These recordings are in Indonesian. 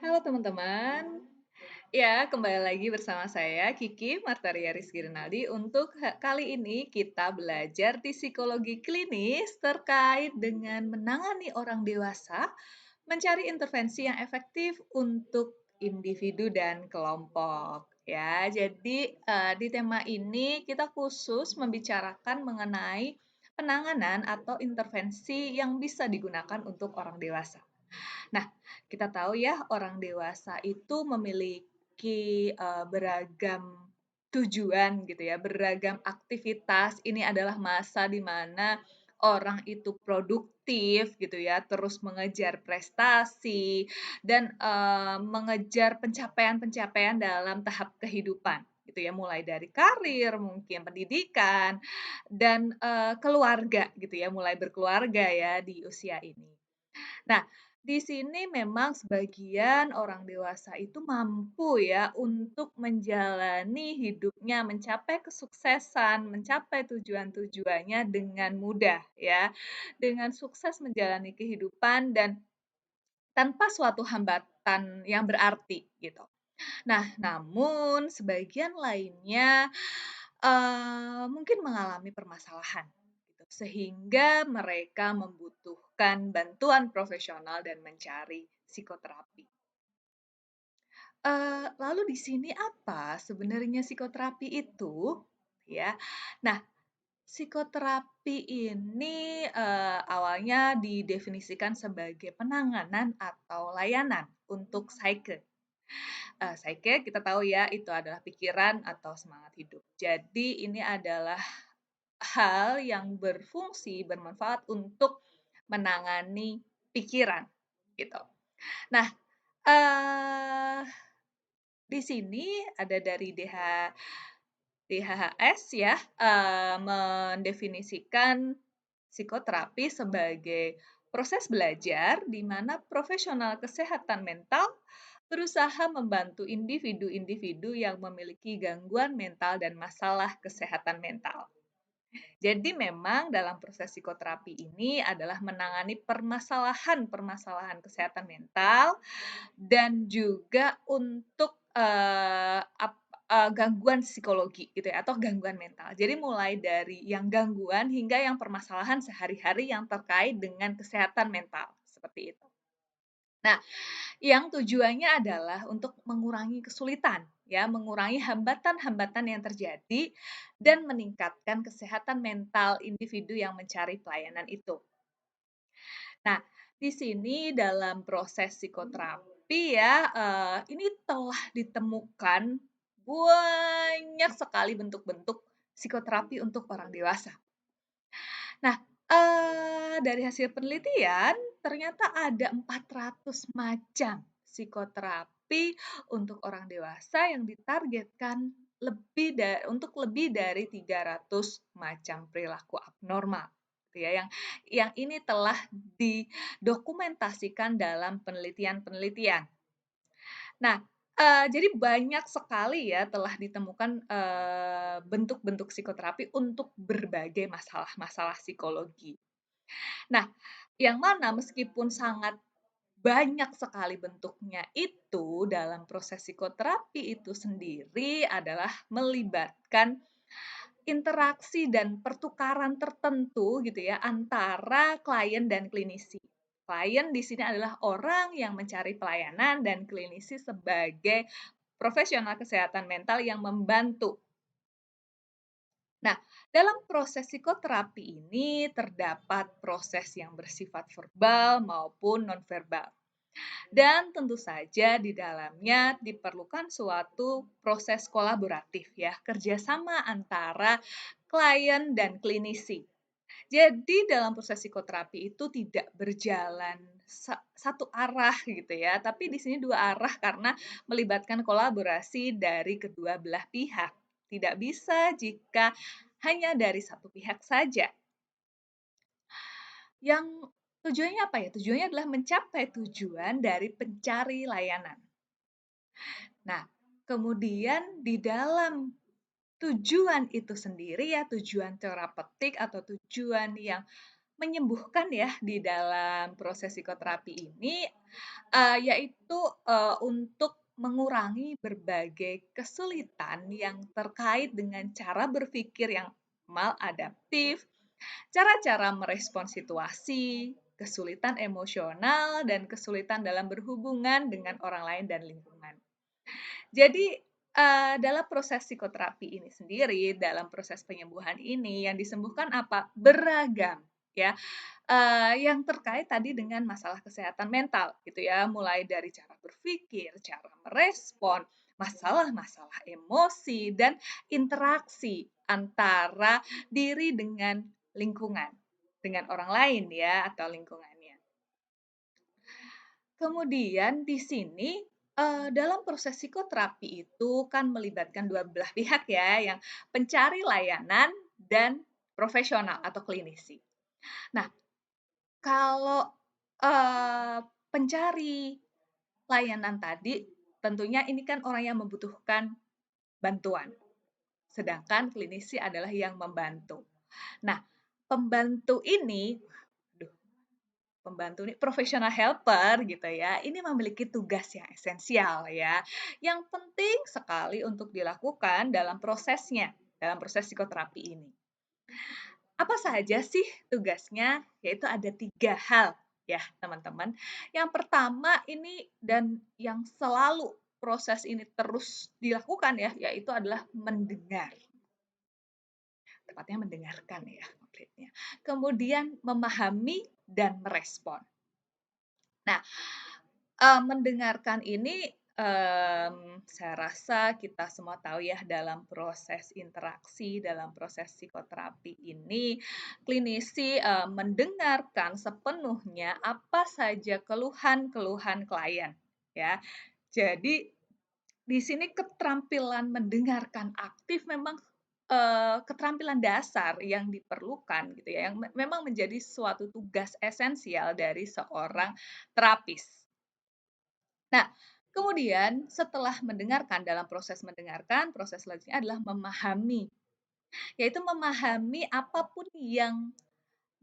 Halo teman-teman, ya kembali lagi bersama saya Kiki Martaria Rizky Renaldi untuk kali ini kita belajar di psikologi klinis terkait dengan menangani orang dewasa, mencari intervensi yang efektif untuk individu dan kelompok. Ya, jadi di tema ini kita khusus membicarakan mengenai penanganan atau intervensi yang bisa digunakan untuk orang dewasa. Nah, kita tahu ya orang dewasa itu memiliki, beragam tujuan gitu ya, beragam aktivitas. Ini adalah masa di mana orang itu produktif gitu ya, terus mengejar prestasi dan, mengejar pencapaian-pencapaian dalam tahap kehidupan gitu ya, mulai dari karir, mungkin pendidikan, dan, keluarga gitu ya, mulai berkeluarga ya di usia ini. Nah, di sini memang sebagian orang dewasa itu mampu ya untuk menjalani hidupnya, mencapai kesuksesan, mencapai tujuan-tujuannya dengan mudah ya, dengan sukses menjalani kehidupan dan tanpa suatu hambatan yang berarti gitu. Nah, namun sebagian lainnya, mungkin mengalami permasalahan gitu, sehingga mereka membutuhkan bantuan profesional dan mencari psikoterapi. Lalu di sini apa sebenarnya psikoterapi itu? Ya. Nah, psikoterapi ini, awalnya didefinisikan sebagai penanganan atau layanan untuk psike. Psyche kita tahu ya, itu adalah pikiran atau semangat hidup. Jadi ini adalah hal yang berfungsi, bermanfaat untuk menangani pikiran, gitu. Nah, eee, di sini ada dari DHHS ya, mendefinisikan psikoterapi sebagai proses belajar di mana profesional kesehatan mental berusaha membantu individu-individu yang memiliki gangguan mental dan masalah kesehatan mental. Jadi memang dalam proses psikoterapi ini adalah menangani permasalahan-permasalahan kesehatan mental dan juga untuk, gangguan psikologi gitu ya, atau gangguan mental. Jadi mulai dari yang gangguan hingga yang permasalahan sehari-hari yang terkait dengan kesehatan mental, seperti itu. Nah, yang tujuannya adalah untuk mengurangi kesulitan, ya, mengurangi hambatan-hambatan yang terjadi dan meningkatkan kesehatan mental individu yang mencari pelayanan itu. Nah, di sini dalam proses psikoterapi ya, ini telah ditemukan banyak sekali bentuk-bentuk psikoterapi untuk orang dewasa. Nah, dari hasil penelitian ternyata ada 400 macam psikoterapi untuk orang dewasa yang ditargetkan untuk lebih dari 300 macam perilaku abnormal, gitu ya, yang ini telah didokumentasikan dalam penelitian-penelitian. Nah, jadi banyak sekali ya telah ditemukan, bentuk-bentuk psikoterapi untuk berbagai masalah-masalah psikologi. Nah, yang mana meskipun sangat banyak sekali bentuknya itu, dalam proses psikoterapi itu sendiri adalah melibatkan interaksi dan pertukaran tertentu gitu ya, antara klien dan klinisi. Klien di sini adalah orang yang mencari pelayanan dan klinisi sebagai profesional kesehatan mental yang membantu. Nah, dalam proses psikoterapi ini terdapat proses yang bersifat verbal maupun nonverbal. Dan tentu saja di dalamnya diperlukan suatu proses kolaboratif ya, kerjasama antara klien dan klinisi. Jadi dalam proses psikoterapi itu tidak berjalan satu arah gitu ya, tapi di sini dua arah karena melibatkan kolaborasi dari kedua belah pihak. Tidak bisa jika hanya dari satu pihak saja. Yang tujuannya apa ya? Tujuannya adalah mencapai tujuan dari pencari layanan. Nah, kemudian di dalam tujuan itu sendiri ya, tujuan terapeutik atau tujuan yang menyembuhkan ya di dalam proses psikoterapi ini, yaitu, untuk mengurangi berbagai kesulitan yang terkait dengan cara berpikir yang maladaptif, cara-cara merespon situasi, kesulitan emosional, dan kesulitan dalam berhubungan dengan orang lain dan lingkungan. Jadi, dalam proses psikoterapi ini sendiri, dalam proses penyembuhan ini yang disembuhkan apa? Beragam, ya, yang terkait tadi dengan masalah kesehatan mental gitu ya, mulai dari cara berpikir, cara merespon, masalah-masalah emosi, dan interaksi antara diri dengan lingkungan, dengan orang lain ya atau lingkungannya. Kemudian di sini, dalam proses psikoterapi itu kan melibatkan dua belah pihak ya, yang pencari layanan dan profesional atau klinisi. Nah, kalau, pencari layanan tadi, tentunya ini kan orang yang membutuhkan bantuan, sedangkan klinisi adalah yang membantu. Nah, pembantu ini Pembantu ini professional helper gitu ya, ini memiliki tugas yang esensial ya, yang penting sekali untuk dilakukan dalam prosesnya, dalam proses psikoterapi ini. Apa saja sih tugasnya? Yaitu ada 3 hal ya teman-teman. Yang pertama ini dan yang selalu proses ini terus dilakukan ya, yaitu adalah mendengar, tepatnya mendengarkan ya konkretnya. Kemudian memahami dan merespon. Nah, mendengarkan ini, saya rasa kita semua tahu ya dalam proses interaksi, dalam proses psikoterapi ini, klinisi, mendengarkan sepenuhnya apa saja keluhan-keluhan klien, ya. Jadi, di sini keterampilan mendengarkan aktif memang, keterampilan dasar yang diperlukan gitu ya, yang memang menjadi suatu tugas esensial dari seorang terapis. Nah, kemudian setelah mendengarkan, dalam proses mendengarkan, proses selanjutnya adalah memahami, yaitu memahami apapun yang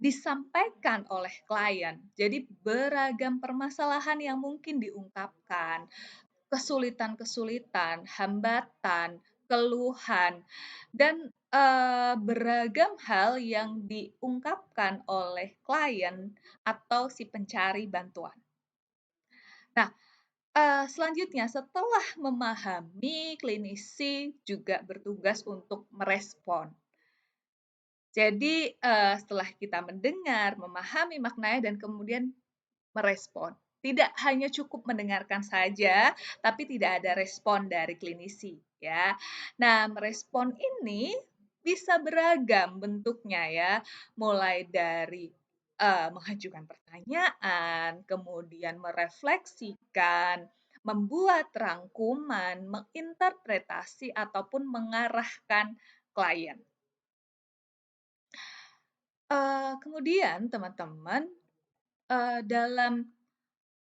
disampaikan oleh klien. Jadi beragam permasalahan yang mungkin diungkapkan, kesulitan-kesulitan, hambatan, keluhan, dan, beragam hal yang diungkapkan oleh klien atau si pencari bantuan. Nah, selanjutnya setelah memahami, klinisi juga bertugas untuk merespon. Jadi, setelah kita mendengar, memahami maknanya dan kemudian merespon. Tidak hanya cukup mendengarkan saja, tapi tidak ada respon dari klinisi, ya. Nah, merespon ini bisa beragam bentuknya ya, mulai dari, mengajukan pertanyaan, kemudian merefleksikan, membuat rangkuman, menginterpretasi, ataupun mengarahkan klien. Kemudian teman-teman, dalam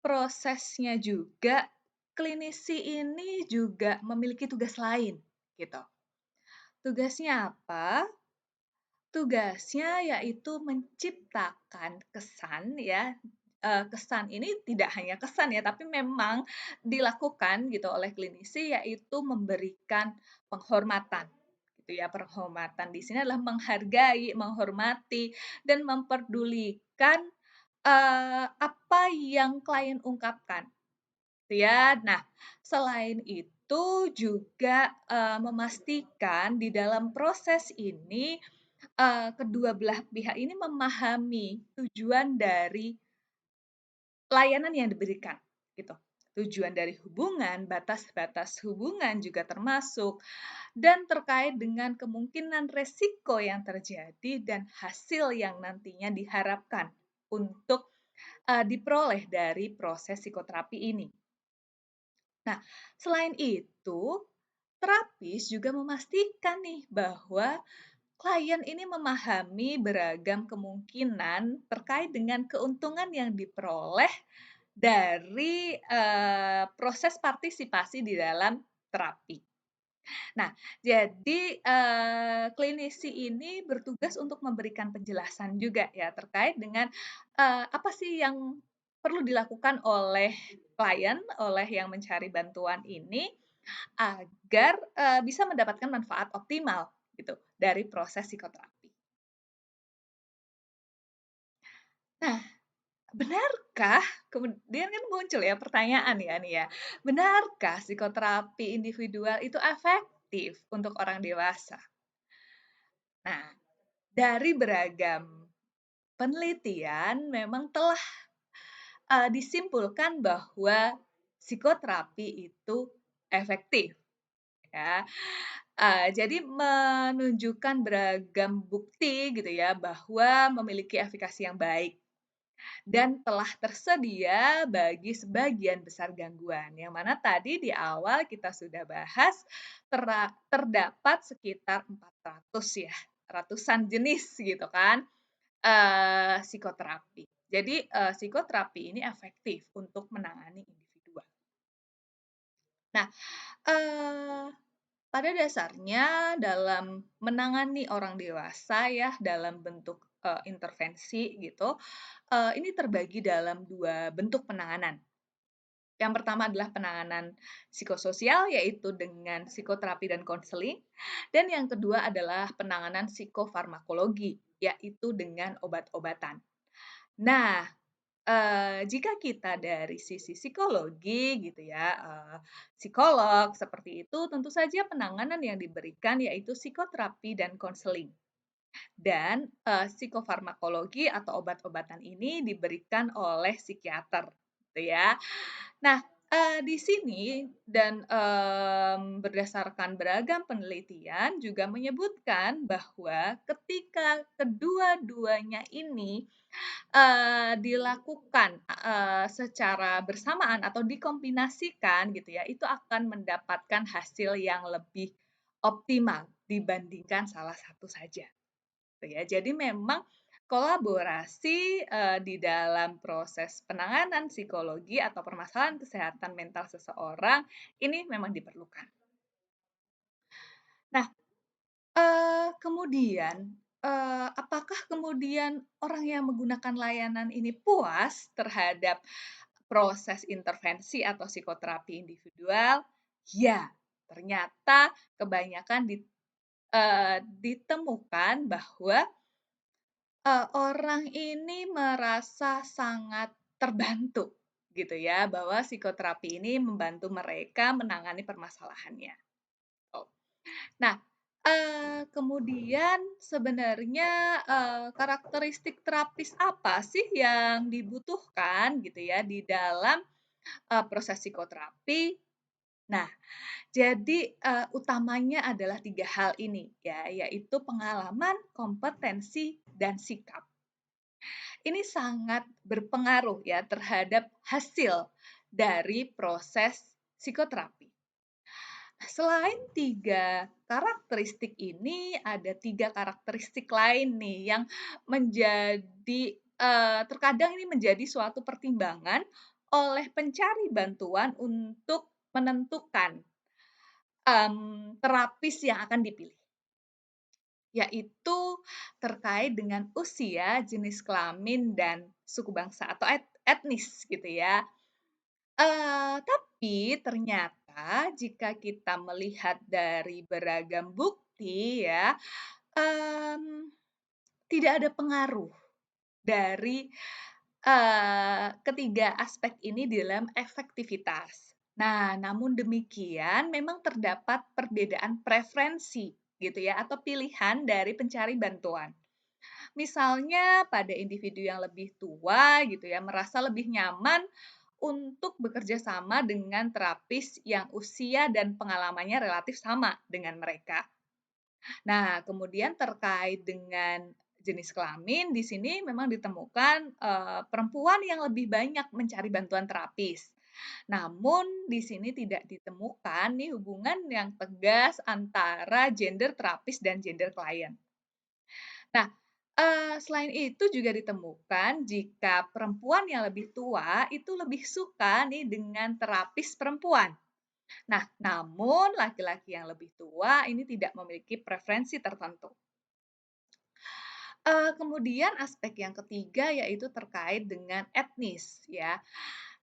prosesnya juga, klinisi ini juga memiliki tugas lain, gitu. Tugasnya apa? Tugasnya yaitu menciptakan kesan ya, kesan ini tidak hanya kesan ya, tapi memang dilakukan gitu oleh klinisi, yaitu memberikan penghormatan, gitu ya. Penghormatan di sini adalah menghargai, menghormati, dan memperdulikan, apa yang klien ungkapkan. Gitu ya. Nah, selain itu juga, memastikan di dalam proses ini, kedua belah pihak ini memahami tujuan dari layanan yang diberikan, gitu. Tujuan dari hubungan, batas-batas hubungan juga termasuk, dan terkait dengan kemungkinan resiko yang terjadi dan hasil yang nantinya diharapkan untuk, diperoleh dari proses psikoterapi ini. Nah, selain itu, terapis juga memastikan nih bahwa klien ini memahami beragam kemungkinan terkait dengan keuntungan yang diperoleh dari, proses partisipasi di dalam terapi. Nah, jadi, klinisi ini bertugas untuk memberikan penjelasan juga ya terkait dengan, apa sih yang perlu dilakukan oleh klien, oleh yang mencari bantuan ini agar, bisa mendapatkan manfaat optimal gitu dari proses psikoterapi. Nah, benarkah kemudian kan muncul ya pertanyaan ya nih ya, benarkah psikoterapi individual itu efektif untuk orang dewasa? Nah, dari beragam penelitian memang telah, disimpulkan bahwa psikoterapi itu efektif ya, jadi menunjukkan beragam bukti gitu ya bahwa memiliki efikasi yang baik dan telah tersedia bagi sebagian besar gangguan, yang mana tadi di awal kita sudah bahas terdapat sekitar 400 ya, ratusan jenis gitu kan, psikoterapi. Jadi, psikoterapi ini efektif untuk menangani individual. Nah, eee, pada dasarnya dalam menangani orang dewasa ya dalam bentuk, intervensi gitu, ini terbagi dalam 2 bentuk penanganan. Yang pertama adalah penanganan psikososial, yaitu dengan psikoterapi dan konseling, dan yang kedua adalah penanganan psikofarmakologi, yaitu dengan obat-obatan. Nah, jika kita dari sisi psikologi gitu ya, psikolog seperti itu, tentu saja penanganan yang diberikan yaitu psikoterapi dan konseling. Dan, psikofarmakologi atau obat-obatan ini diberikan oleh psikiater, gitu ya. Nah, di sini dan, berdasarkan beragam penelitian juga menyebutkan bahwa ketika kedua-duanya ini, dilakukan, secara bersamaan atau dikombinasikan gitu ya, itu akan mendapatkan hasil yang lebih optimal dibandingkan salah satu saja. Gitu ya. Jadi memang kolaborasi, di dalam proses penanganan psikologi atau permasalahan kesehatan mental seseorang ini memang diperlukan. Nah, kemudian, apakah kemudian orang yang menggunakan layanan ini puas terhadap proses intervensi atau psikoterapi individual? Ya, ternyata kebanyakan ditemukan bahwa orang ini merasa sangat terbantu gitu ya, bahwa psikoterapi ini membantu mereka menangani permasalahannya. Oh. Nah, kemudian sebenarnya, karakteristik terapis apa sih yang dibutuhkan gitu ya di dalam, proses psikoterapi? Nah, jadi, utamanya adalah 3 hal ini ya, yaitu pengalaman, kompetensi, dan sikap. Ini sangat berpengaruh ya terhadap hasil dari proses psikoterapi. Nah, selain 3 karakteristik ini, ada 3 karakteristik lain nih yang menjadi, terkadang ini menjadi suatu pertimbangan oleh pencari bantuan untuk menentukan, terapis yang akan dipilih, yaitu terkait dengan usia, jenis kelamin, dan suku bangsa atau etnis gitu ya. Tapi ternyata jika kita melihat dari beragam bukti ya, mmm, tidak ada pengaruh dari, ketiga aspek ini dalam efektivitas. Nah, namun demikian memang terdapat perbedaan preferensi gitu ya atau pilihan dari pencari bantuan. Misalnya pada individu yang lebih tua gitu ya, merasa lebih nyaman untuk bekerja sama dengan terapis yang usia dan pengalamannya relatif sama dengan mereka. Nah, kemudian terkait dengan jenis kelamin, di sini memang ditemukan, perempuan yang lebih banyak mencari bantuan terapis. Namun di sini tidak ditemukan nih hubungan yang tegas antara gender terapis dan gender klien. Nah, selain itu juga ditemukan jika perempuan yang lebih tua itu lebih suka nih dengan terapis perempuan. Nah, namun laki-laki yang lebih tua ini tidak memiliki preferensi tertentu. Kemudian aspek yang ketiga yaitu terkait dengan etnis ya.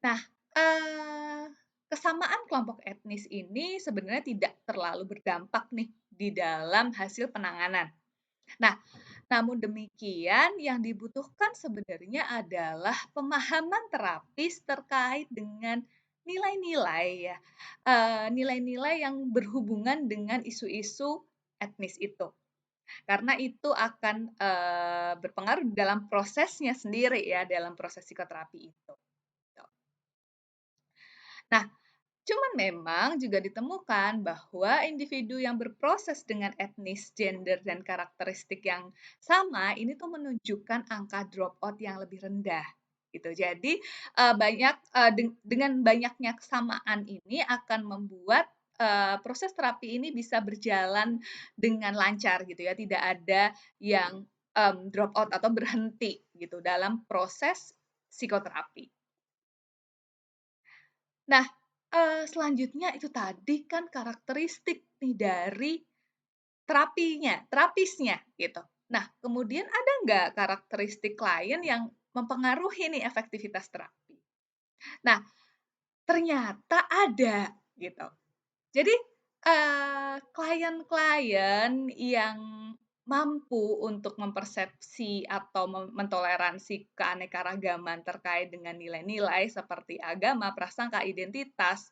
Nah, eee, kesamaan kelompok etnis ini sebenarnya tidak terlalu berdampak nih di dalam hasil penanganan. Nah, namun demikian yang dibutuhkan sebenarnya adalah pemahaman terapis terkait dengan nilai-nilai ya, nilai-nilai yang berhubungan dengan isu-isu etnis itu. Karena itu akan, berpengaruh dalam prosesnya sendiri ya, dalam proses psikoterapi itu, gitu. Nah, cuman memang juga ditemukan bahwa individu yang berproses dengan etnis, gender, dan karakteristik yang sama, ini tuh menunjukkan angka dropout yang lebih rendah, gitu. Jadi, banyak dengan banyaknya kesamaan ini akan membuat, proses terapi ini bisa berjalan dengan lancar gitu ya, tidak ada yang, drop out atau berhenti gitu dalam proses psikoterapi. Nah, selanjutnya itu tadi kan karakteristik nih dari terapisnya gitu. Nah, kemudian ada nggak karakteristik klien yang mempengaruhi nih efektivitas terapi? Nah, ternyata ada gitu. Jadi, klien-klien yang mampu untuk mempersepsi atau mentoleransi keanekaragaman terkait dengan nilai-nilai seperti agama, prasangka, identitas,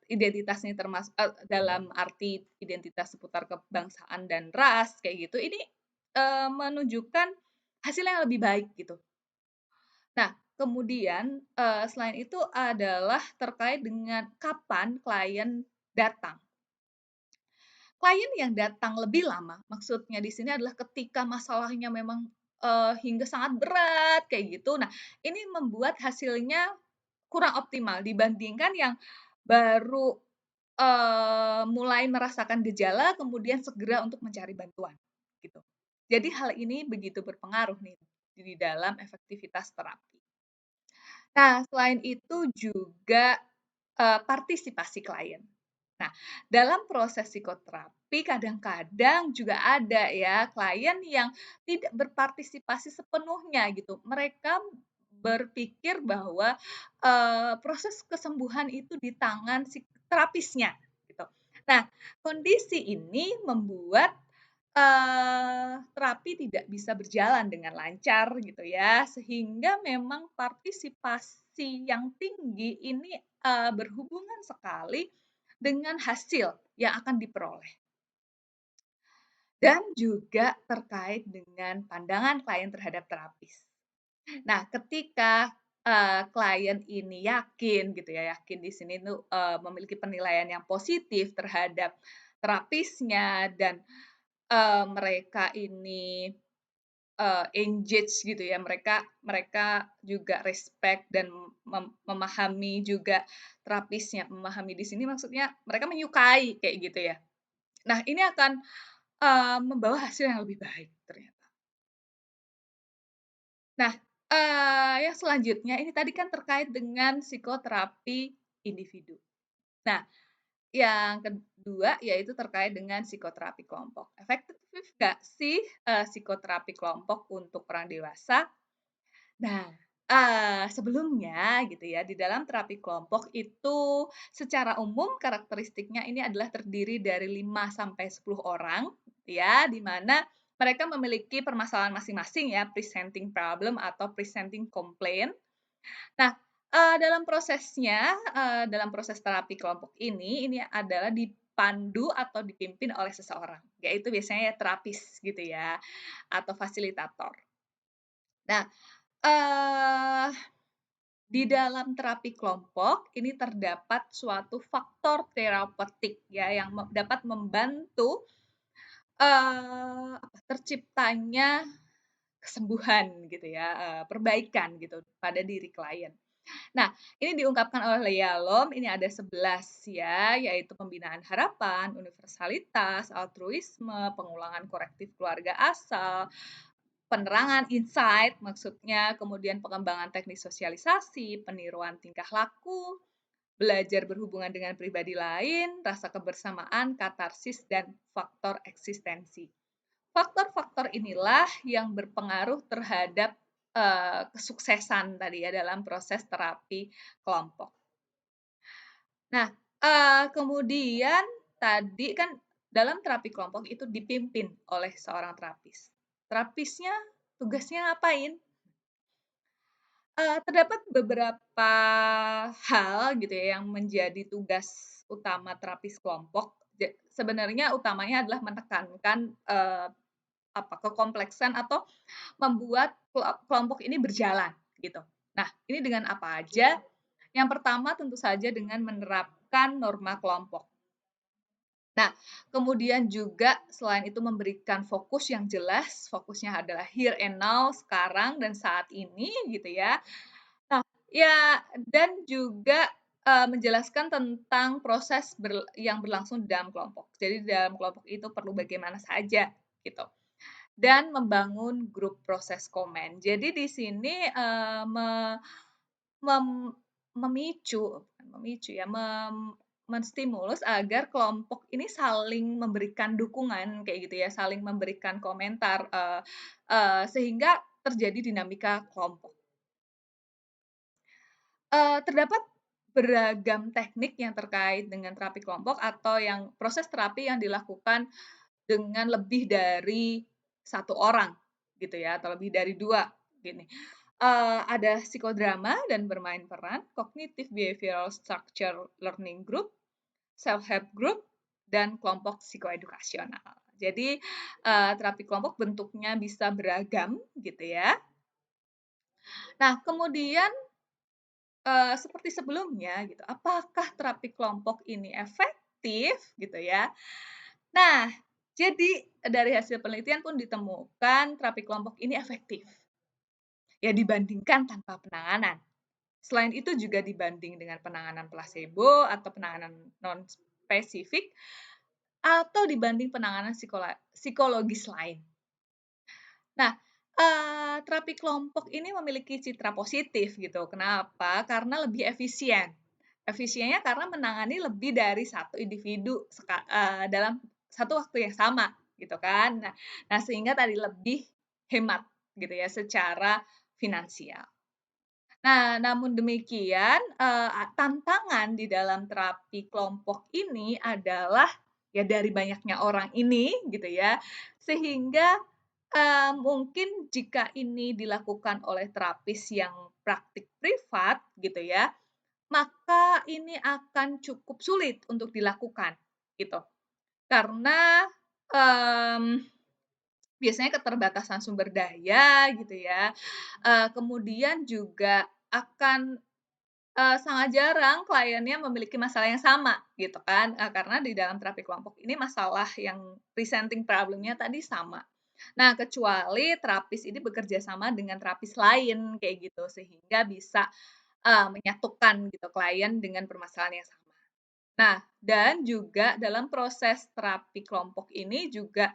identitas ini dalam arti identitas seputar kebangsaan dan ras kayak gitu, ini, menunjukkan hasil yang lebih baik gitu. Nah, kemudian, selain itu adalah terkait dengan kapan klien datang. Klien yang datang lebih lama, maksudnya di sini adalah ketika masalahnya memang, hingga sangat berat kayak gitu. Nah, ini membuat hasilnya kurang optimal dibandingkan yang baru, mulai merasakan gejala kemudian segera untuk mencari bantuan, gitu. Jadi hal ini begitu berpengaruh nih di dalam efektivitas terapi. Nah, selain itu juga, partisipasi klien. Nah, dalam proses psikoterapi kadang-kadang juga ada ya klien yang tidak berpartisipasi sepenuhnya gitu. Mereka berpikir bahwa, proses kesembuhan itu di tangan si terapisnya gitu. Nah, kondisi ini membuat, terapi tidak bisa berjalan dengan lancar gitu ya, sehingga memang partisipasi yang tinggi ini, berhubungan sekali dengan hasil yang akan diperoleh. Dan juga terkait dengan pandangan klien terhadap terapis. Nah, ketika, klien ini yakin gitu ya, yakin di sini tuh, memiliki penilaian yang positif terhadap terapisnya dan, mereka ini, engage gitu ya, mereka mereka juga respect dan memahami juga terapisnya. Memahami di sini maksudnya mereka menyukai kayak gitu ya. Nah, ini akan, membawa hasil yang lebih baik ternyata. Nah, yang selanjutnya ini tadi kan terkait dengan psikoterapi individu. Nah, yang kedua yaitu terkait dengan psikoterapi kelompok. Efektif nggak sih, psikoterapi kelompok untuk orang dewasa? Nah, sebelumnya gitu ya, di dalam terapi kelompok itu secara umum karakteristiknya ini adalah terdiri dari 5 sampai 10 orang ya, di mana mereka memiliki permasalahan masing-masing ya, presenting problem atau presenting complaint. Nah, dalam proses terapi kelompok ini adalah dipandu atau dipimpin oleh seseorang, yaitu biasanya ya terapis gitu ya, atau fasilitator. Nah, eee di dalam terapi kelompok, ini terdapat suatu faktor terapeutik ya, yang dapat membantu, terciptanya kesembuhan gitu ya, perbaikan gitu pada diri klien. Nah, ini diungkapkan oleh Yalom, ini ada 11 ya, yaitu pembinaan harapan, universalitas, altruisme, pengulangan korektif keluarga asal, penerangan insight maksudnya, kemudian pengembangan teknik sosialisasi, peniruan tingkah laku, belajar berhubungan dengan pribadi lain, rasa kebersamaan, katarsis, dan faktor eksistensi. Faktor-faktor inilah yang berpengaruh terhadap, kesuksesan tadi ya dalam proses terapi kelompok. Nah, kemudian tadi kan dalam terapi kelompok itu dipimpin oleh seorang terapis. Terapisnya tugasnya ngapain? Terdapat beberapa hal gitu ya yang menjadi tugas utama terapis kelompok. Sebenarnya utamanya adalah menekankan, kekompleksan atau membuat kelompok ini berjalan gitu. Nah, ini dengan apa aja? Yang pertama tentu saja dengan menerapkan norma kelompok. Nah, kemudian juga selain itu memberikan fokus yang jelas, fokusnya adalah here and now, sekarang dan saat ini gitu ya. Nah, ya dan juga, menjelaskan tentang proses yang berlangsung di dalam kelompok. Jadi di dalam kelompok itu perlu bagaimana saja gitu. Dan membangun grup proses komen. Jadi di sini, me mem memicu bukan memicu ya, menstimulus agar kelompok ini saling memberikan dukungan kayak gitu ya, saling memberikan komentar, eee sehingga terjadi dinamika kelompok. Terdapat beragam teknik yang terkait dengan terapi kelompok atau yang proses terapi yang dilakukan dengan lebih dari satu orang gitu ya, atau lebih dari 2 gini. Ada psikodrama dan bermain peran, cognitive behavioral structure learning group, self-help group, dan kelompok psikoedukasional. Jadi, terapi kelompok bentuknya bisa beragam gitu ya. Nah kemudian, seperti sebelumnya gitu, apakah terapi kelompok ini efektif gitu ya? Nah, jadi dari hasil penelitian pun ditemukan terapi kelompok ini efektif, ya dibandingkan tanpa penanganan. Selain itu juga dibanding dengan penanganan plasebo atau penanganan non-spesifik, atau dibanding penanganan psikologis lain. Nah, terapi kelompok ini memiliki citra positif gitu. Kenapa? Karena lebih efisien. Efisiennya karena menangani lebih dari satu individu dalam satu waktu yang sama, gitu kan. Nah, sehingga tadi lebih hemat gitu ya secara finansial. Nah, namun demikian, tantangan di dalam terapi kelompok ini adalah, ya dari banyaknya orang ini gitu ya, sehingga, mungkin jika ini dilakukan oleh terapis yang praktik privat gitu ya, maka ini akan cukup sulit untuk dilakukan gitu. Karena, mmm, biasanya keterbatasan sumber daya gitu ya, kemudian juga akan sangat jarang kliennya memiliki masalah yang sama gitu kan, karena di dalam terapi kelompok ini masalah yang presenting problem-nya tadi sama. Nah, kecuali terapis ini bekerja sama dengan terapis lain kayak gitu, sehingga bisa, menyatukan gitu klien dengan permasalahan yang sama. Nah, dan juga dalam proses terapi kelompok ini juga,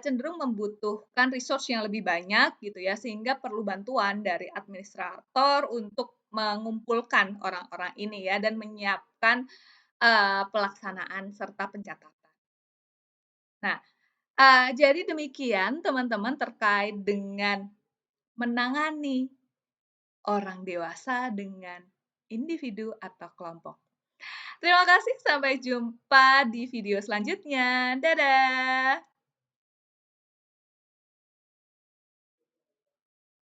cenderung membutuhkan resource yang lebih banyak gitu ya, sehingga perlu bantuan dari administrator untuk mengumpulkan orang-orang ini ya, dan menyiapkan, pelaksanaan serta pencatatan. Nah, jadi demikian teman-teman terkait dengan menangani orang dewasa dengan individu atau kelompok. Terima kasih, sampai jumpa di video selanjutnya. Dadah.